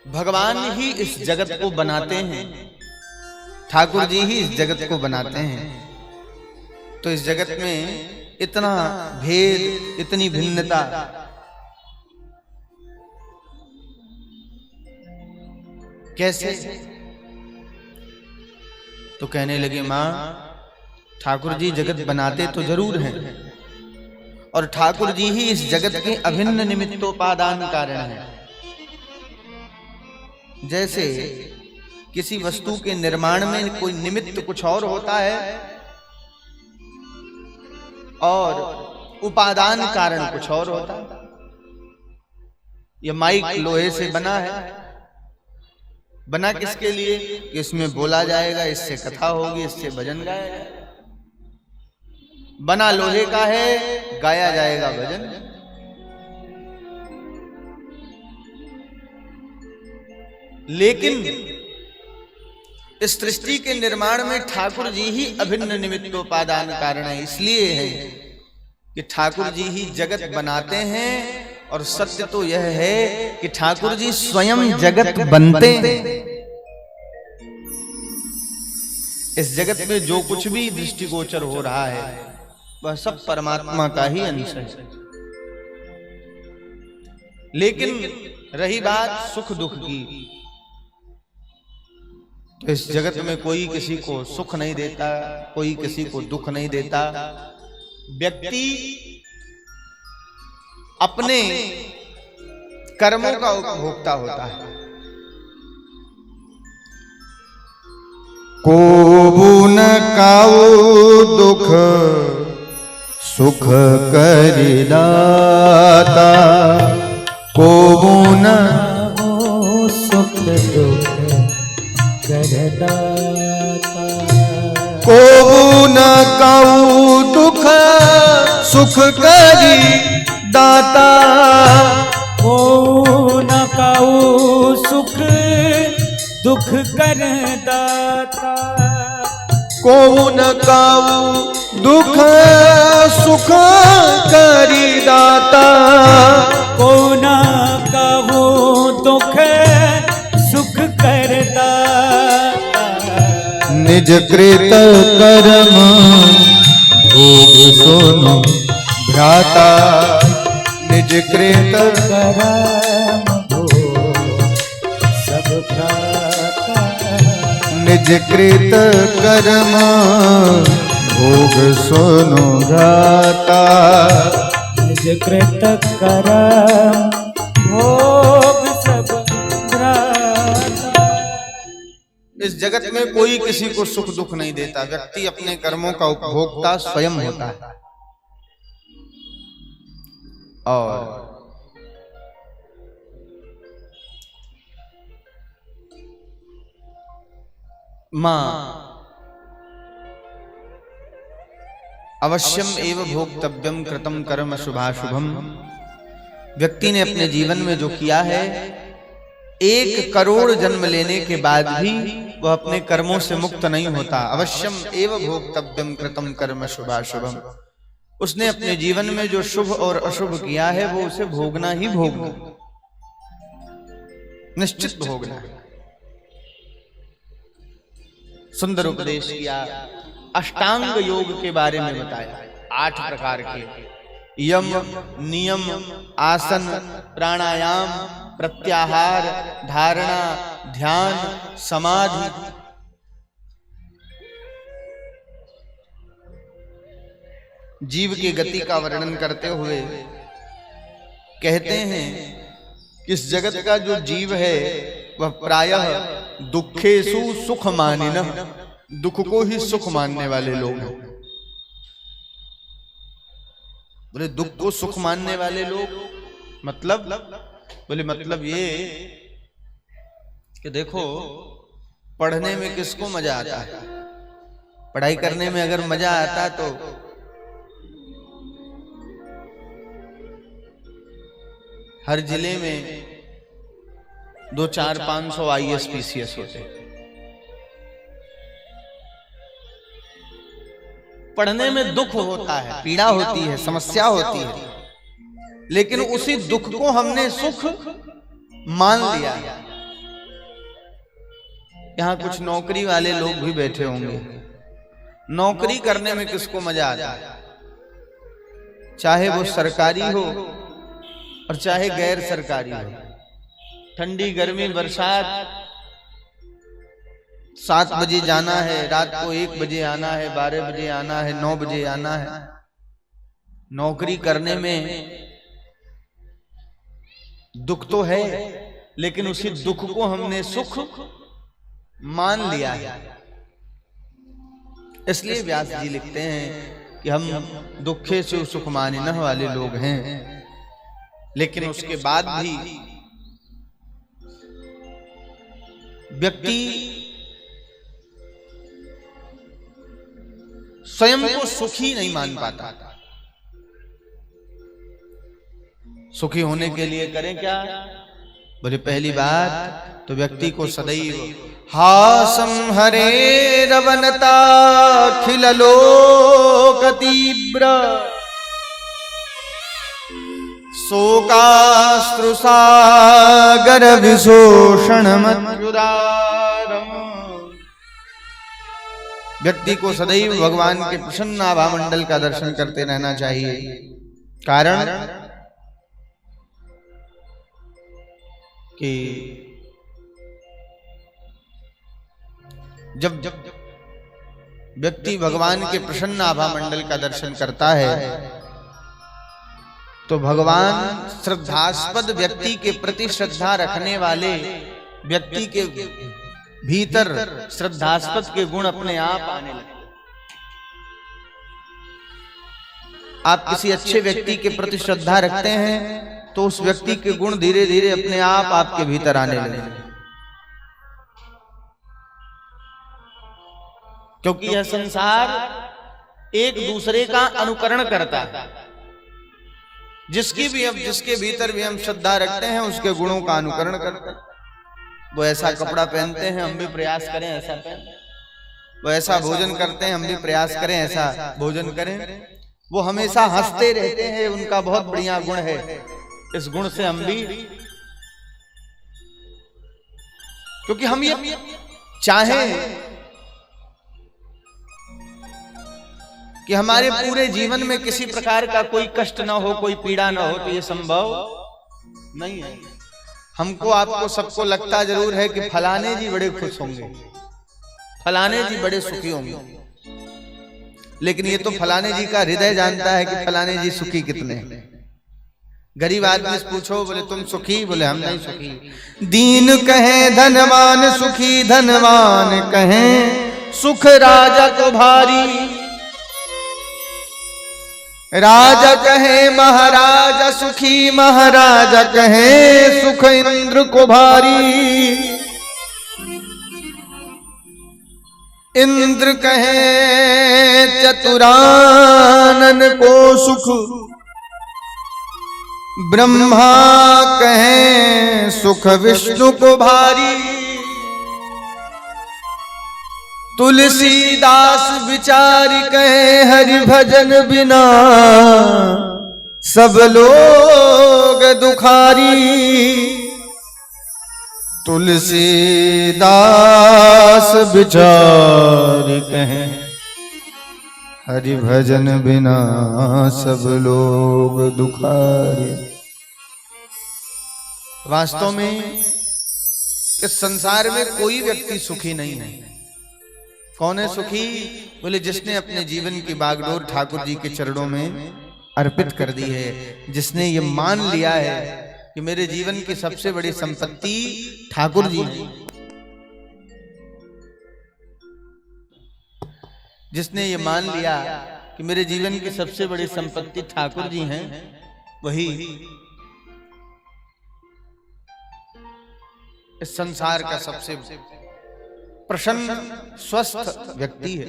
भगवान ही इस जगत को बनाते हैं, ठाकुर जी ही इस जगत को बनाते हैं। तो इस जगत में इतना भेद, इतनी भिन्नता, कैसे? तो कहने लगे, मां ठाकुर जी जगत बनाते तो जरूर हैं, और ठाकुर जी ही इस जगत के अभिन्न निमित्तोपादान कारण हैं। जैसे किसी वस्तु के निर्माण में कोई निमित्त कुछ और होता है और उपादान कारण कुछ और होता है। यह माइक लोहे से बना है, बना किसके लिए? कि इसमें बोला जाएगा, इससे कथा होगी, इससे भजन गाया जाएगा। बना लोहे का है, गाया जाएगा भजन। लेकिन इस सृष्टि के निर्माण में ठाकुर जी ही अभिन्न निमित्तोपादान कारण है। इसलिए है कि ठाकुर जी ही जगत बनाते हैं, और सत्य तो यह है कि ठाकुर जी स्वयं जगत बनते हैं। इस जगत में जो कुछ भी दृष्टिगोचर हो रहा है वह सब परमात्मा का ही अंश है। लेकिन रही बात सुख दुख की, तो इस जगत में कोई किसी को सुख नहीं देता, कोई किसी को दुख नहीं देता। व्यक्ति अपने कर्मों का उपभोक्ता होता है। को न काऊ दुख सुख करि दाता, को न सुख दुख कर दाता, को न काऊ दुख सुख करि दाता, को न काऊ सुख दुख कर दाता, को न काऊ दुख सुख करि दाता, को न काऊ दुख सुख कर दाता, निज कृत कर्म भोग सोनो भ्राता, निज कृत करम भोग सब भ्राता, निज कृत कर्म भोग सोनो भ्राता, निज कृत करम भोग सब भ्राता। इस जगत में कोई किसी को सुख दुख नहीं देता। व्यक्ति अपने कर्मों का उपभोक्ता स्वयं होता है। और मां अवश्यम एव भोक्तव्यम कृतम कर्म शुभाशुभम। व्यक्ति ने अपने जीवन में जो किया है, 1 करोड़ जन्म लेने के बाद भी वह अपने कर्मों से मुक्त नहीं होता। अवश्यम एव भोक्तव्यम कृतम कर्म शुभाशुभम। उसने अपने जीवन में जो शुभ और अशुभ किया है वो उसे भोगना ही भोगना, निश्चित भोगना। सुंदर उपदेश किया, अष्टांग योग के बारे में बताया। 8 प्रकार के यम, नियम, आसन, प्राणायाम, प्रत्याहार, धारणा, ध्यान, समाधि। जीव की गति का वर्णन करते हुए कहते हैं कि इस जगत का जो जीव है वह प्रायः दुखेषु सुख मानिनः, दुख को ही सुख मानने वाले लोग हैं। बोले दुख को सुख मानने वाले लोग मतलब? बोले मतलब ये कि देखो, पढ़ने में किसको मजा आता है? पढ़ाई करने में अगर मजा आता तो हर जिले में 2, 4, 500 IAS PCS होते। पढ़ने में दुख होता है, पीड़ा होती है, समस्या होती है, लेकिन उसी दुख को हमने सुख मान लिया। यहाँ कुछ नौकरी वाले लोग भी बैठे होंगे। नौकरी करने में किसको मजा आता है? चाहे वो सरकारी हो और चाहे गैर सरकारी हो, ठंडी गर्मी बरसात, 7 बजे जाना है, रात को 1 बजे आना है, 12 बजे आना है, 9 बजे आना है। नौकरी करने में दुख तो है, लेकिन उसी दुख को हमने सुख मान लिया है। इसलिए व्यास जी लिखते हैं कि हम दुखे से सुख मानिन वाले लोग हैं। लेकिन उसके बाद भी व्यक्ति स्वयं को सुखी नहीं मान पाता। सुखी होने के लिए करें क्या? बोले पहली बात तो व्यक्ति को सदैव हासं हरे रवनता खिललोक तीव्र शोकाश्रुसागर विशोषण मत्युदारम। व्यक्ति को सदैव भगवान के प्रसन्न आभा मंडल का दर्शन करते रहना चाहिए। कारण कि जब व्यक्ति भगवान के प्रसन्न आभा मंडल का दर्शन करता है तो भगवान श्रद्धास्पद व्यक्ति के प्रति श्रद्धा रखने वाले व्यक्ति के भीतर श्रद्धास्पद के गुण अपने आप आने लगते। आप किसी अच्छे व्यक्ति के प्रति श्रद्धा रखते हैं तो उस व्यक्ति के गुण धीरे धीरे अपने आप आपके भीतर आने लगे। क्योंकि यह संसार एक दूसरे का अनुकरण करता है। जिसके भीतर भी हम श्रद्धा रखते हैं उसके गुणों का अनुकरण करते हैं। वो ऐसा कपड़ा पहनते हैं, हम भी प्रयास करें ऐसा पहने। वो ऐसा भोजन करते हैं, हम भी प्रयास करें ऐसा भोजन करें। वो हमेशा हंसते रहते हैं, उनका बहुत बढ़िया गुण है। इस गुण से हम भी, क्योंकि हम ये चाहें कि हमारे पूरे जीवन में किसी प्रकार का कोई कष्ट ना हो, कोई पीड़ा ना हो, तो ये संभव नहीं है। हमको आपको सबको लगता जरूर है कि फलाने जी बड़े खुश होंगे, फलाने जी बड़े सुखी होंगे, लेकिन ये तो फलाने जी का हृदय जानता है कि फलाने जी सुखी कितने हैं। गरीब आदमी से पूछो, बोले तुम सुखी? बोले हम नहीं सुखी। दीन कहे धनवान सुखी, धनवान कहे सुख राजा को भारी। राजा कहे महाराजा सुखी, महाराजा कहे सुख इंद्र को भारी। इंद्र कहे चतुरानन को सुख, ब्रह्मा कहे सुख विष्णु को भारी। तुलसीदास विचारी कहे हरि भजन बिना सब लोग दुखारी। तुलसीदास विचारी कहे हरि भजन बिना सब लोग दुखारी। वास्तव में इस संसार में कोई व्यक्ति सुखी नहीं है। कौन है सुखी? बोले जिसने अपने जीवन की बागडोर ठाकुर जी के चरणों में अर्पित कर दी है, जिसने ये मान लिया है कि मेरे जीवन की सबसे बड़ी संपत्ति ठाकुर जी है, जिसने ये मान लिया कि मेरे जीवन की सबसे बड़ी संपत्ति ठाकुर जी हैं, वही इस संसार का सबसे प्रसन्न स्वस्थ व्यक्ति है।